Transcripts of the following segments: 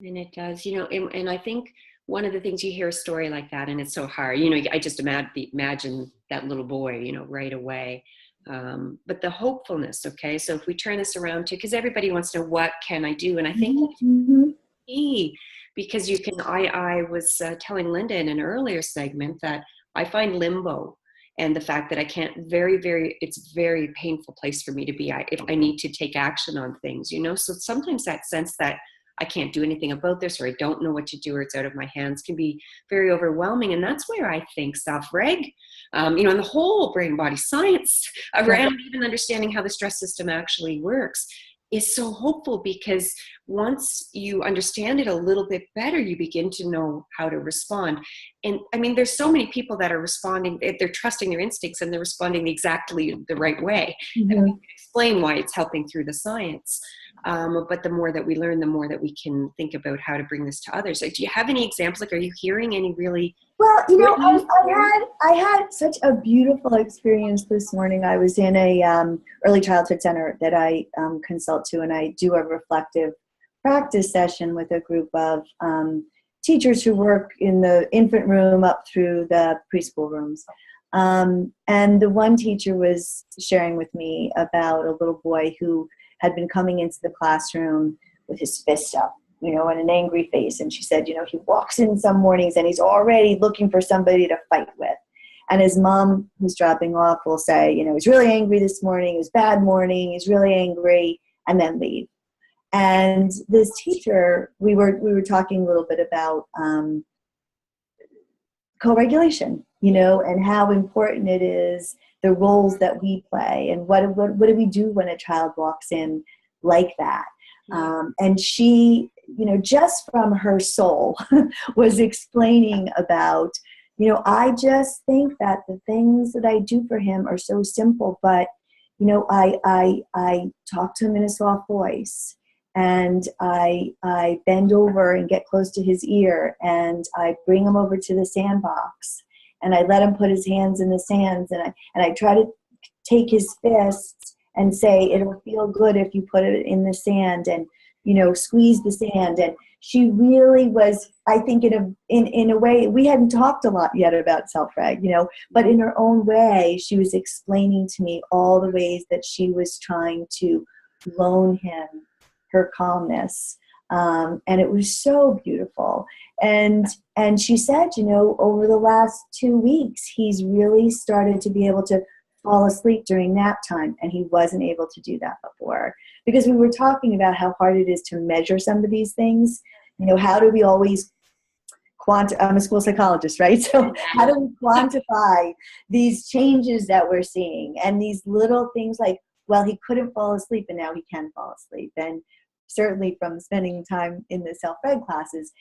And it does, and I think one of the things, you hear a story like that and it's so hard, I just imagine that little boy, right away. But the hopefulness, okay? So if we turn this around to, because everybody wants to know, what can I do? And I think Mm-hmm. key, because I was telling Linda in an earlier segment that I find limbo and the fact that I can't it's a very painful place for me to be if I need to take action on things, so sometimes that sense that I can't do anything about this, or I don't know what to do, or it's out of my hands, can be very overwhelming. And that's where I think self-reg, and the whole brain body science around even understanding how the stress system actually works is so hopeful, because once you understand it a little bit better, you begin to know how to respond. And I mean, there's so many people that are responding, they're trusting their instincts and they're responding exactly the right way. Mm-hmm. And we can explain why it's helping through the science. But the more that we learn, the more that we can think about how to bring this to others. Like, do you have any examples? Like, are you hearing any really? Well, I had such a beautiful experience this morning. I was in a early childhood center that I consult to, and I do a reflective practice session with a group of teachers who work in the infant room up through the preschool rooms. And the one teacher was sharing with me about a little boy who had been coming into the classroom with his fist up, and an angry face. And she said, he walks in some mornings and he's already looking for somebody to fight with. And his mom, who's dropping off, will say, he's really angry this morning, it was a bad morning, he's really angry, and then leave. And this teacher, we were talking a little bit about co-regulation, and how important it is, the roles that we play, and what do we do when a child walks in like that. And she, just from her soul, was explaining about, I just think that the things that I do for him are so simple, but, I talk to him in a soft voice, and I bend over and get close to his ear, and I bring him over to the sandbox, and I let him put his hands in the sands, and I try to take his fists and say, it'll feel good if you put it in the sand, and squeeze the sand. And she really was, I think, in a way, we hadn't talked a lot yet about self-reg, but in her own way, she was explaining to me all the ways that she was trying to loan him her calmness. And it was so beautiful. And she said, over the last 2 weeks, he's really started to be able to fall asleep during nap time, and he wasn't able to do that before. Because we were talking about how hard it is to measure some of these things. How do we always I'm a school psychologist, right? So how do we quantify these changes that we're seeing, and these little things like, well, he couldn't fall asleep and now he can fall asleep. And certainly from spending time in the self-reg classes,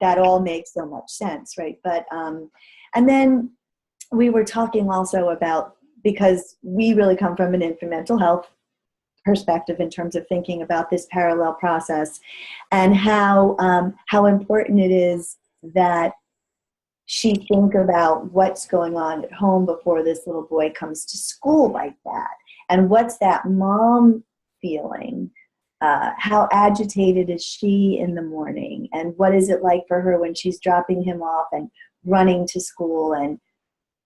that all makes so much sense, right? But and then we were talking also about, because we really come from an infant mental health perspective in terms of thinking about this parallel process, and how important it is that she think about what's going on at home before this little boy comes to school like that, and what's that mom feeling. How agitated is she in the morning, and what is it like for her when she's dropping him off and running to school, and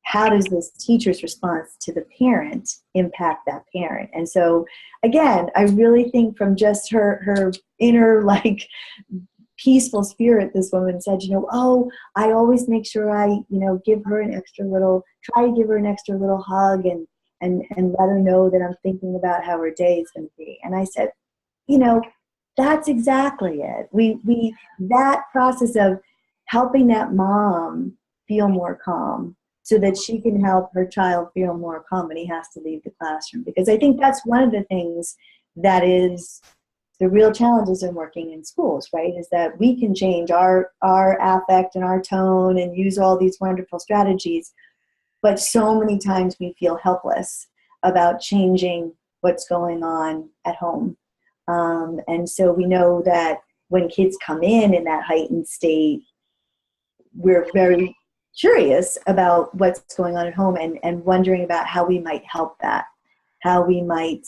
how does this teacher's response to the parent impact that parent? And so, again, I really think from just her inner, peaceful spirit, this woman said, I always make sure I, give her try to give her an extra little hug, and let her know that I'm thinking about how her day is going to be. And I said, that's exactly it. We that process of helping that mom feel more calm, so that she can help her child feel more calm when he has to leave the classroom. Because I think that's one of the things that is the real challenges in working in schools, right? Is that we can change our affect and our tone and use all these wonderful strategies, but so many times we feel helpless about changing what's going on at home. And so we know that when kids come in that heightened state, we're very curious about what's going on at home, and wondering about how we might help that, how we might,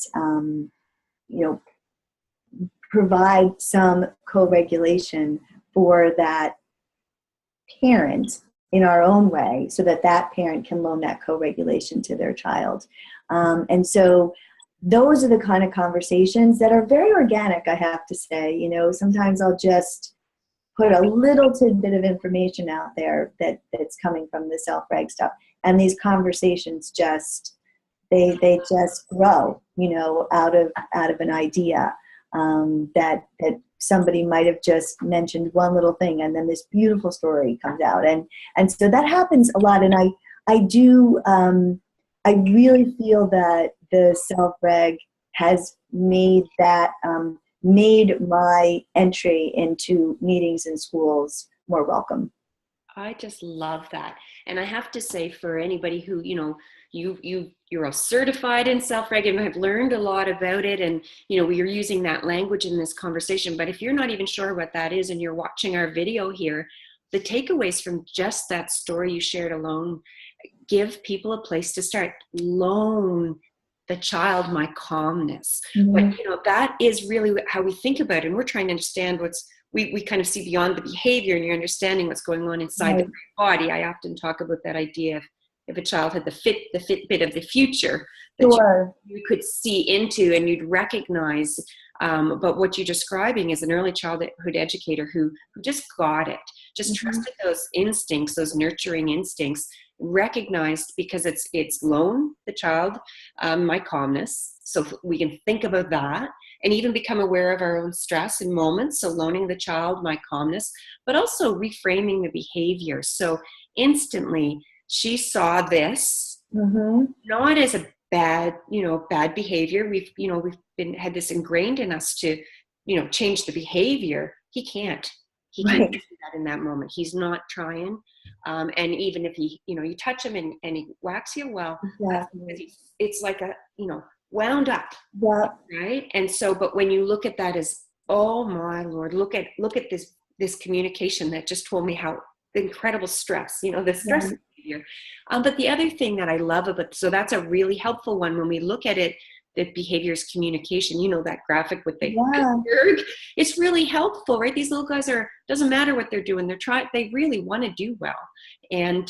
provide some co-regulation for that parent in our own way, so that that parent can loan that co-regulation to their child. And so those are the kind of conversations that are very organic, I have to say. You know, sometimes I'll just put a little tidbit of information out there that's coming from the self-reg stuff, and these conversations just they just grow, you know, out of an idea, that somebody might have just mentioned one little thing, and then this beautiful story comes out, and so that happens a lot. And I do I really feel that the self-reg has made that made my entry into meetings in schools more welcome. I just love that. And I have to say, for anybody who, you know, you're all certified in self-reg and have learned a lot about it, and you know, we're using that language in this conversation, but if you're not even sure what that is and you're watching our video here, the takeaways from just that story you shared alone give people a place to start. Loan the child my calmness. Mm-hmm. But you know, that is really how we think about it, and we're trying to understand what's we kind of see beyond the behavior, and you're understanding what's going on inside Right. the body. I often talk about that idea of if a child had the Fitbit of the future that Sure. you could see into and you'd recognize. But what you're describing is an early childhood educator who just got it, just Mm-hmm. trusted those instincts, those nurturing instincts, recognized, because it's loan the child my calmness, so we can think about that and even become aware of our own stress in moments. So loaning the child my calmness, but also reframing the behavior. So instantly she saw this Mm-hmm. not as a bad behavior. We've had this ingrained in us to change the behavior. He can't Right. do that in that moment. He's not trying. And even if you touch him and he whacks you, well, that's Exactly. because it's like a wound up, Yeah. right? And so, but when you look at that as, oh my Lord, look at this communication that just told me how incredible stress, the stress Right. behavior. But the other thing that I love about, so that's a really helpful one when we look at it, that behavior is communication. That graphic with the Yeah. iceberg, it's really helpful, right? These little guys doesn't matter what they're doing. They really want to do well. And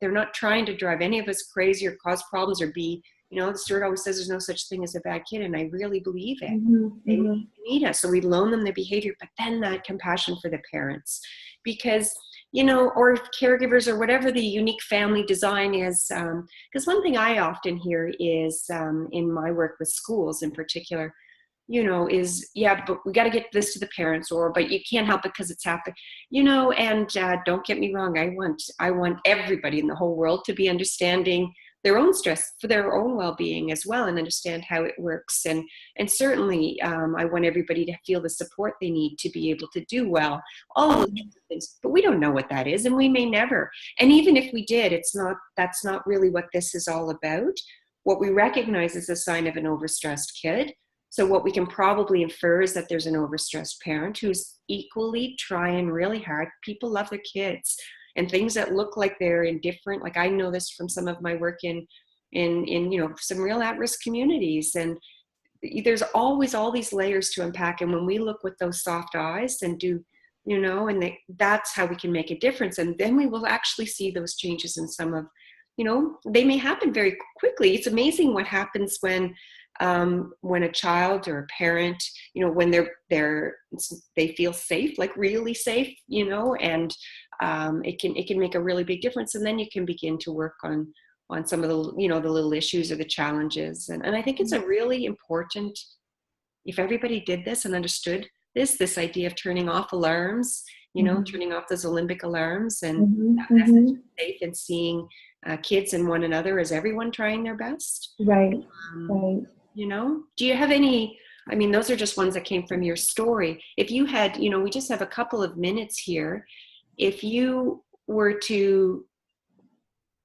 they're not trying to drive any of us crazy or cause problems or be, the Stewart always says there's no such thing as a bad kid. And I really believe it. Mm-hmm. They Mm-hmm. need us. So we loan them their behavior, but then that compassion for the parents, because, or caregivers or whatever the unique family design is. Because one thing I often hear is in my work with schools in particular, is, yeah, but we got to get this to the parents, but you can't help it because it's happening, and don't get me wrong. I want everybody in the whole world to be understanding their own stress for their own well-being as well, and understand how it works. And certainly I want everybody to feel the support they need to be able to do well, all of those things, but we don't know what that is, and we may never. And even if we did, that's not really what this is all about. What we recognize is a sign of an overstressed kid. So what we can probably infer is that there's an overstressed parent who's equally trying really hard. People love their kids, and things that look like they're indifferent. Like I know this from some of my work in some real at-risk communities, and there's always all these layers to unpack. And when we look with those soft eyes and do, that's how we can make a difference. And then we will actually see those changes in some of, they may happen very quickly. It's amazing what happens when a child or a parent, when they feel safe, like really safe, and it can make a really big difference. And then you can begin to work on some of the, the little issues or the challenges. And I think it's a really important, if everybody did this and understood this idea of turning off alarms, Mm-hmm. turning off those Olympic alarms, and Mm-hmm. that Mm-hmm. message of safe, and seeing kids and one another as everyone trying their best. Right. Right. Do you have any, those are just ones that came from your story. If you had, we just have a couple of minutes here. If you were to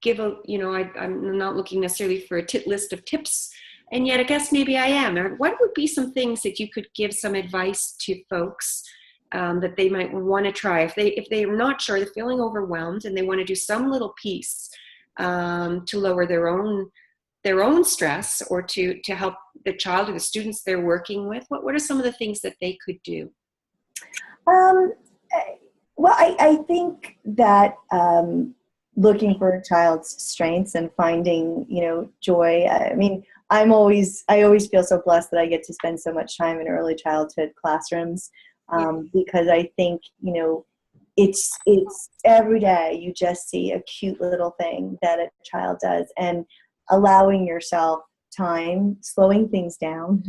give I'm not looking necessarily for a list of tips, and yet I guess maybe I am. What would be some things that you could give some advice to folks that they might want to try if they're not sure, they're feeling overwhelmed, and they want to do some little piece to lower their own their own stress, or to help the child or the students they're working with? What are some of the things that they could do? Um, well, I think that looking for a child's strengths and finding, joy. I mean, I always feel so blessed that I get to spend so much time in early childhood classrooms, because I think, it's every day you just see a cute little thing that a child does, and allowing yourself time, slowing things down.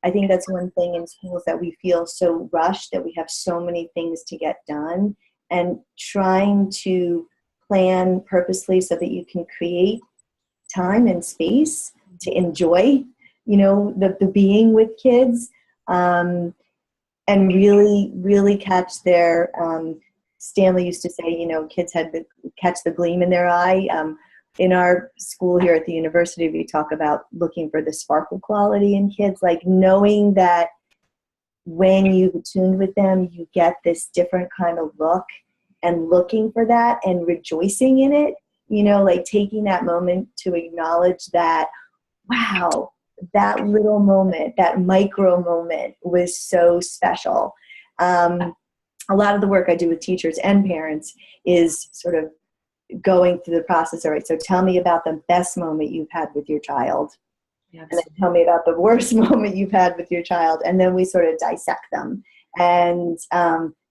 I think that's one thing in schools, that we feel so rushed, that we have so many things to get done, and trying to plan purposely so that you can create time and space to enjoy, the being with kids, and really, really catch their, Stanley used to say, kids had to catch the gleam in their eye. In our school here at the university, we talk about looking for the sparkle quality in kids, like knowing that when you've attuned with them, you get this different kind of look, and looking for that and rejoicing in it, like taking that moment to acknowledge that, wow, that little moment, that micro moment was so special. A lot of the work I do with teachers and parents is sort of going through the process. All right, so tell me about the best moment you've had with your child. Yes. And then tell me about the worst moment you've had with your child. And then we sort of dissect them and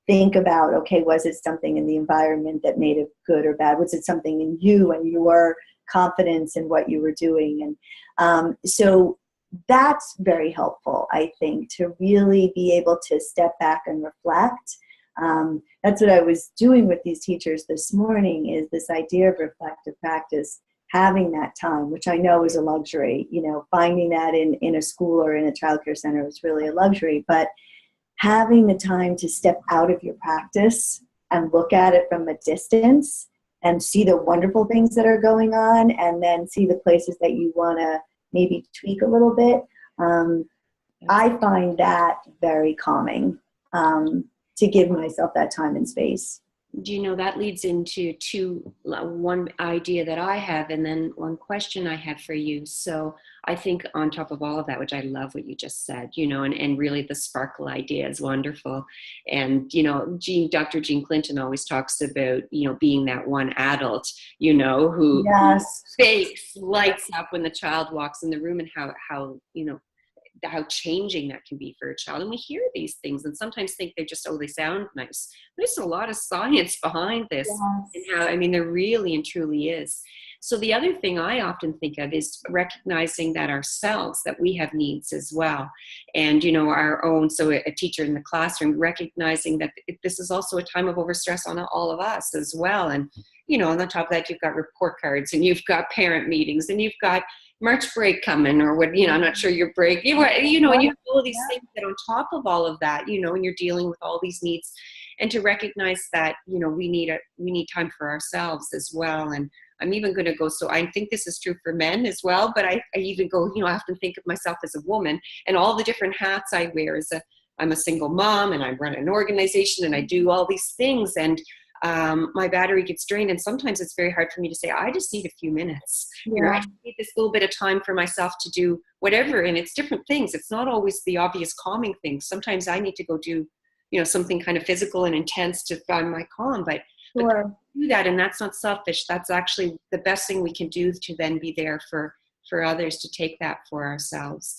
think about, okay, was it something in the environment that made it good or bad? Was it something in you and your confidence in what you were doing? And so that's very helpful, I think, to really be able to step back and reflect. That's what I was doing with these teachers this morning, is this idea of reflective practice, having that time, which I know is a luxury. Finding that in a school or in a childcare center is really a luxury, but having the time to step out of your practice and look at it from a distance and see the wonderful things that are going on, and then see the places that you want to maybe tweak a little bit. I find that very calming, to give myself that time and space. That leads into one idea that I have, and then one question I have for you. So I think on top of all of that, which I love what you just said, and really the sparkle idea is wonderful. And, Dr. Jean Clinton always talks about, being that one adult, who face lights up when the child walks in the room, and how changing that can be for a child. And we hear these things and sometimes think they sound nice. There's a lot of science behind this. Yes. And how, there really and truly is. So the other thing I often think of is recognizing that ourselves, that we have needs as well. And, our own, so a teacher in the classroom, recognizing that this is also a time of overstress on all of us as well. And, on the top of that, you've got report cards, and you've got parent meetings, and you've got March break coming, or what, I'm not sure your break, and you have all of these things that on top of all of that, and you're dealing with all these needs, and to recognize that, we need time for ourselves as well. And I'm even going to go, so I think this is true for men as well, but I even go, I often think of myself as a woman and all the different hats I wear. I'm a single mom, and I run an organization, and I do all these things, and my battery gets drained, and sometimes it's very hard for me to say, I just need a few minutes. Yeah. I need this little bit of time for myself to do whatever, and it's different things. It's not always the obvious calming things. Sometimes I need to go do, something kind of physical and intense to find my calm, but do that, and that's not selfish. That's actually the best thing we can do, to then be there for others, to take that for ourselves.